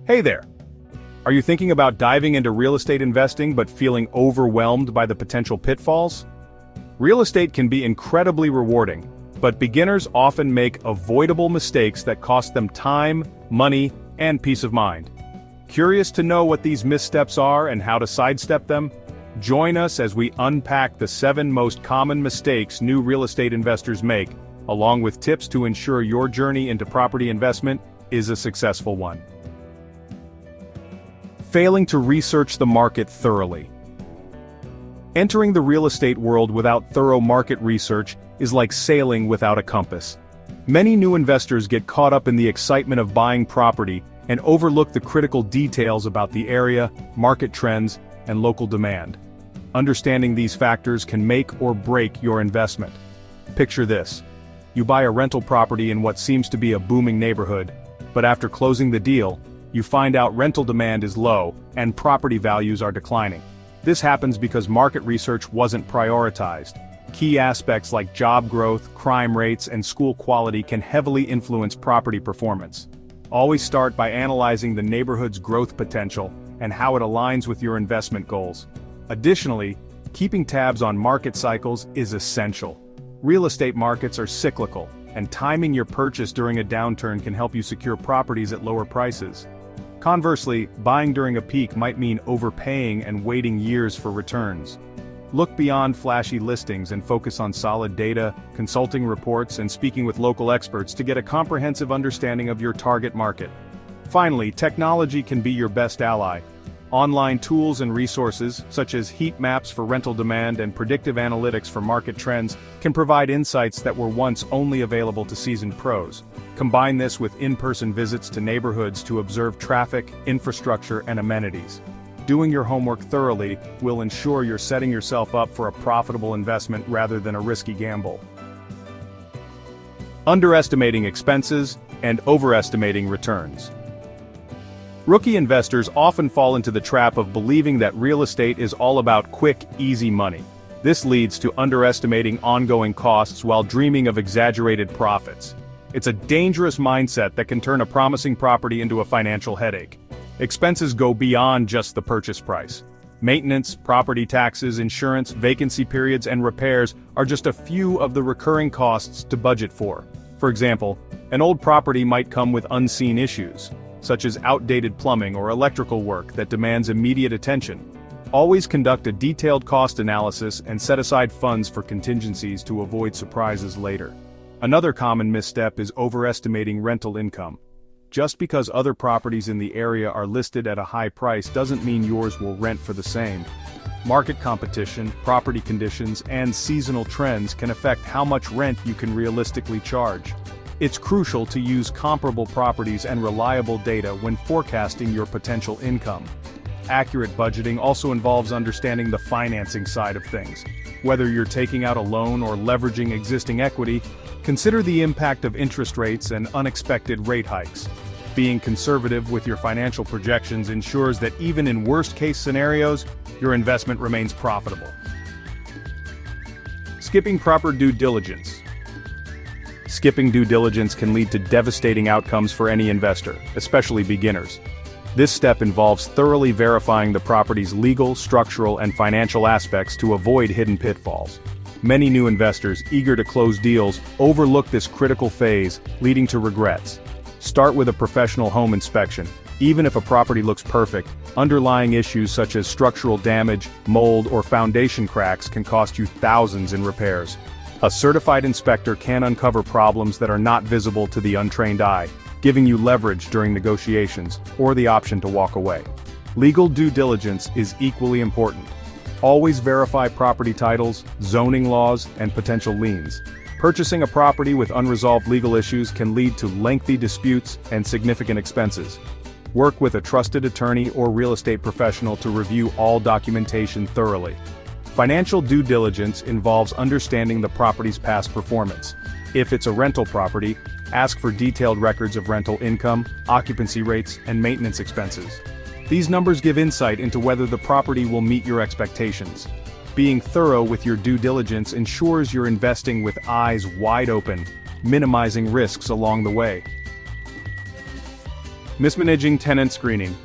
Hey there! Are you thinking about diving into real estate investing but feeling overwhelmed by the potential pitfalls? Real estate can be incredibly rewarding, but beginners often make avoidable mistakes that cost them time, money, and peace of mind. Curious to know what these missteps are and how to sidestep them? Join us as we unpack the 7 most common mistakes new real estate investors make, along with tips to ensure your journey into property investment is a successful one. Failing to research the market thoroughly. Entering the real estate world without thorough market research is like sailing without a compass. Many new investors get caught up in the excitement of buying property and overlook the critical details about the area, market trends, and local demand. Understanding these factors can make or break your investment. Picture this. You buy a rental property in what seems to be a booming neighborhood, but after closing the deal, you find out rental demand is low and property values are declining. This happens because market research wasn't prioritized. Key aspects like job growth, crime rates, and school quality can heavily influence property performance. Always start by analyzing the neighborhood's growth potential and how it aligns with your investment goals. Additionally, keeping tabs on market cycles is essential. Real estate markets are cyclical, and timing your purchase during a downturn can help you secure properties at lower prices. Conversely, buying during a peak might mean overpaying and waiting years for returns. Look beyond flashy listings and focus on solid data, consulting reports, and speaking with local experts to get a comprehensive understanding of your target market. Finally, technology can be your best ally. Online tools and resources, such as heat maps for rental demand and predictive analytics for market trends, can provide insights that were once only available to seasoned pros. Combine this with in-person visits to neighborhoods to observe traffic, infrastructure, and amenities. Doing your homework thoroughly will ensure you're setting yourself up for a profitable investment rather than a risky gamble. Underestimating expenses and overestimating returns. Rookie investors often fall into the trap of believing that real estate is all about quick, easy money. This leads to underestimating ongoing costs while dreaming of exaggerated profits. It's a dangerous mindset that can turn a promising property into a financial headache. Expenses go beyond just the purchase price. Maintenance, property taxes, insurance, vacancy periods, and repairs are just a few of the recurring costs to budget for. For example, an old property might come with unseen issues, such as outdated plumbing or electrical work that demands immediate attention. Always conduct a detailed cost analysis and set aside funds for contingencies to avoid surprises later. Another common misstep is overestimating rental income. Just because other properties in the area are listed at a high price doesn't mean yours will rent for the same. Market competition, property conditions, and seasonal trends can affect how much rent you can realistically charge. It's crucial to use comparable properties and reliable data when forecasting your potential income. Accurate budgeting also involves understanding the financing side of things. Whether you're taking out a loan or leveraging existing equity, consider the impact of interest rates and unexpected rate hikes. Being conservative with your financial projections ensures that even in worst-case scenarios, your investment remains profitable. Skipping proper due diligence. Skipping due diligence can lead to devastating outcomes for any investor, especially beginners. This step involves thoroughly verifying the property's legal, structural, and financial aspects to avoid hidden pitfalls. Many new investors eager to close deals overlook this critical phase, leading to regrets. Start with a professional home inspection. Even if a property looks perfect, underlying issues such as structural damage, mold, or foundation cracks can cost you thousands in repairs. A certified inspector can uncover problems that are not visible to the untrained eye, giving you leverage during negotiations, or the option to walk away. Legal due diligence is equally important. Always verify property titles, zoning laws, and potential liens. Purchasing a property with unresolved legal issues can lead to lengthy disputes and significant expenses. Work with a trusted attorney or real estate professional to review all documentation thoroughly. Financial due diligence involves understanding the property's past performance. If it's a rental property, ask for detailed records of rental income, occupancy rates, and maintenance expenses. These numbers give insight into whether the property will meet your expectations. Being thorough with your due diligence ensures you're investing with eyes wide open, minimizing risks along the way. Mismanaging tenant screening.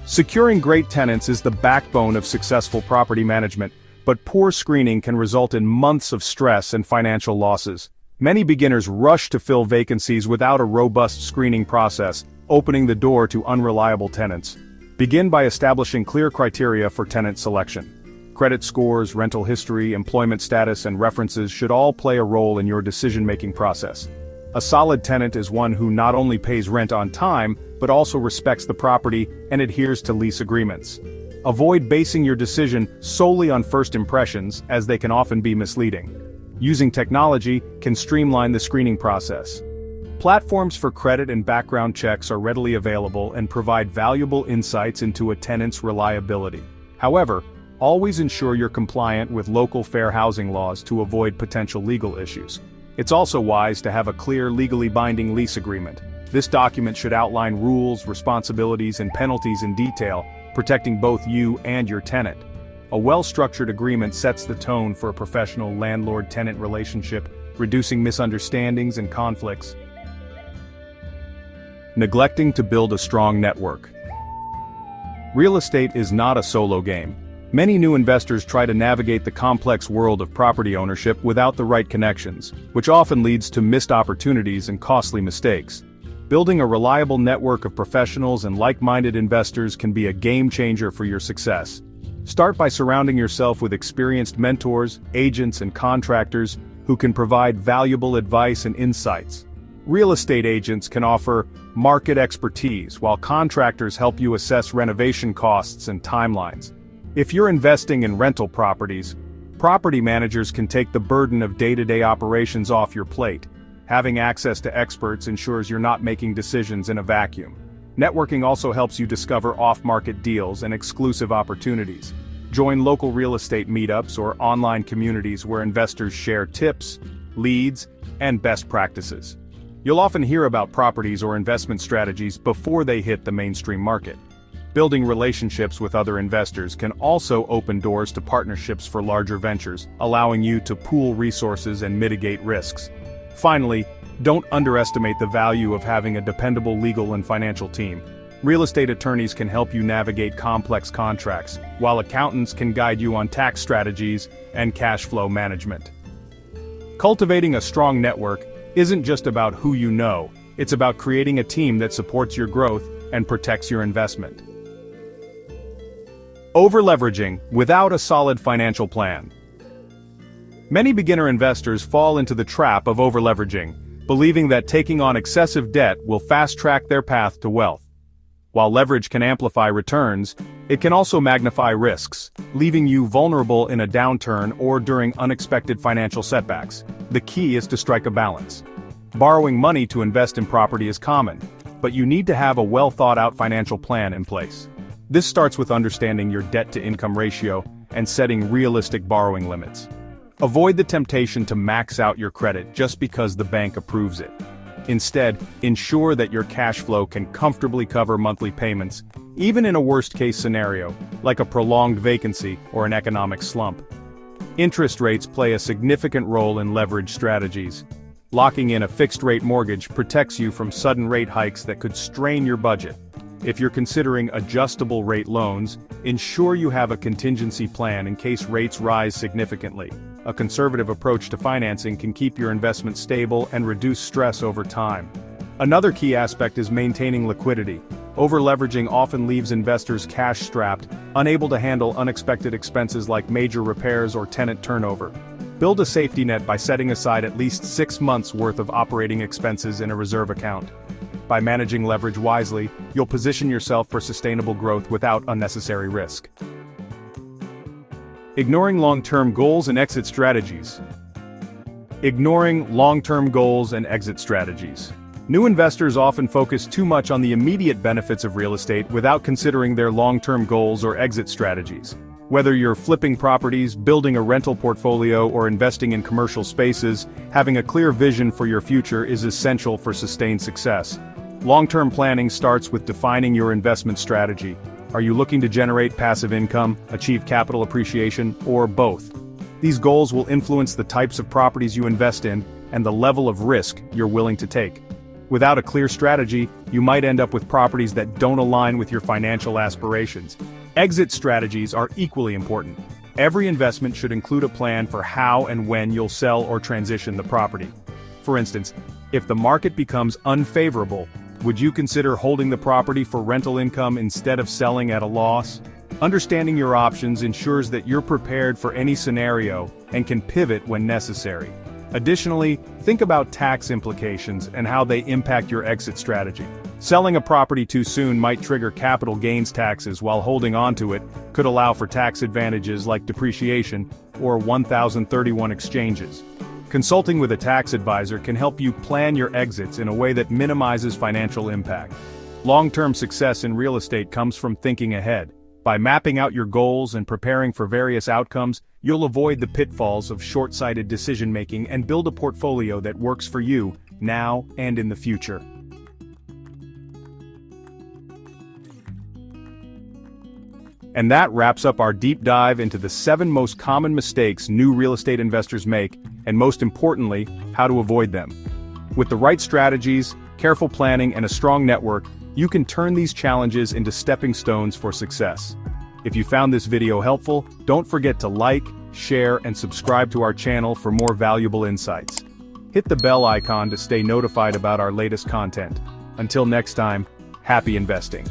Securing great tenants is the backbone of successful property management, but poor screening can result in months of stress and financial losses. Many beginners rush to fill vacancies without a robust screening process, opening the door to unreliable tenants. Begin by establishing clear criteria for tenant selection. Credit scores, rental history, employment status, and references should all play a role in your decision-making process. A solid tenant is one who not only pays rent on time, but also respects the property and adheres to lease agreements. Avoid basing your decision solely on first impressions, as they can often be misleading. Using technology can streamline the screening process. Platforms for credit and background checks are readily available and provide valuable insights into a tenant's reliability. However, always ensure you're compliant with local fair housing laws to avoid potential legal issues. It's also wise to have a clear, legally binding lease agreement. This document should outline rules, responsibilities, and penalties in detail, protecting both you and your tenant. A well-structured agreement sets the tone for a professional landlord-tenant relationship, reducing misunderstandings and conflicts. Neglecting to build a strong network. Real estate is not a solo game. Many new investors try to navigate the complex world of property ownership without the right connections, which often leads to missed opportunities and costly mistakes. Building a reliable network of professionals and like-minded investors can be a game-changer for your success. Start by surrounding yourself with experienced mentors, agents, and contractors who can provide valuable advice and insights. Real estate agents can offer market expertise, while contractors help you assess renovation costs and timelines. If you're investing in rental properties, property managers can take the burden of day-to-day operations off your plate. Having access to experts ensures you're not making decisions in a vacuum. Networking also helps you discover off-market deals and exclusive opportunities. Join local real estate meetups or online communities where investors share tips, leads, and best practices. You'll often hear about properties or investment strategies before they hit the mainstream market. Building relationships with other investors can also open doors to partnerships for larger ventures, allowing you to pool resources and mitigate risks. Finally, don't underestimate the value of having a dependable legal and financial team. Real estate attorneys can help you navigate complex contracts, while accountants can guide you on tax strategies and cash flow management. Cultivating a strong network isn't just about who you know, it's about creating a team that supports your growth and protects your investment. Overleveraging without a solid financial plan. Many beginner investors fall into the trap of overleveraging, believing that taking on excessive debt will fast-track their path to wealth. While leverage can amplify returns, it can also magnify risks, leaving you vulnerable in a downturn or during unexpected financial setbacks. The key is to strike a balance. Borrowing money to invest in property is common, but you need to have a well-thought-out financial plan in place. This starts with understanding your debt-to-income ratio and setting realistic borrowing limits. Avoid the temptation to max out your credit just because the bank approves it. Instead, ensure that your cash flow can comfortably cover monthly payments, even in a worst-case scenario, like a prolonged vacancy or an economic slump. Interest rates play a significant role in leverage strategies. Locking in a fixed-rate mortgage protects you from sudden rate hikes that could strain your budget. If you're considering adjustable-rate loans, ensure you have a contingency plan in case rates rise significantly. A conservative approach to financing can keep your investment stable and reduce stress over time. Another key aspect is maintaining liquidity. Overleveraging often leaves investors cash-strapped, unable to handle unexpected expenses like major repairs or tenant turnover. Build a safety net by setting aside at least 6 months' worth of operating expenses in a reserve account. By managing leverage wisely, you'll position yourself for sustainable growth without unnecessary risk. Ignoring long-term goals and exit strategies. Ignoring long-term goals and exit strategies. New investors often focus too much on the immediate benefits of real estate without considering their long-term goals or exit strategies. Whether you're flipping properties, building a rental portfolio, or investing in commercial spaces, having a clear vision for your future is essential for sustained success. Long-term planning starts with defining your investment strategy. Are you looking to generate passive income, achieve capital appreciation, or both? These goals will influence the types of properties you invest in and the level of risk you're willing to take. Without a clear strategy, you might end up with properties that don't align with your financial aspirations. Exit strategies are equally important. Every investment should include a plan for how and when you'll sell or transition the property. For instance, if the market becomes unfavorable, would you consider holding the property for rental income instead of selling at a loss? Understanding your options ensures that you're prepared for any scenario and can pivot when necessary. Additionally, think about tax implications and how they impact your exit strategy. Selling a property too soon might trigger capital gains taxes, while holding onto it could allow for tax advantages like depreciation or 1031 exchanges. Consulting with a tax advisor can help you plan your exits in a way that minimizes financial impact. Long-term success in real estate comes from thinking ahead. By mapping out your goals and preparing for various outcomes, you'll avoid the pitfalls of short-sighted decision-making and build a portfolio that works for you, now and in the future. And that wraps up our deep dive into the 7 most common mistakes new real estate investors make, and most importantly, how to avoid them. With the right strategies, careful planning, and a strong network, you can turn these challenges into stepping stones for success. If you found this video helpful, don't forget to like, share, and subscribe to our channel for more valuable insights. Hit the bell icon to stay notified about our latest content. Until next time, happy investing.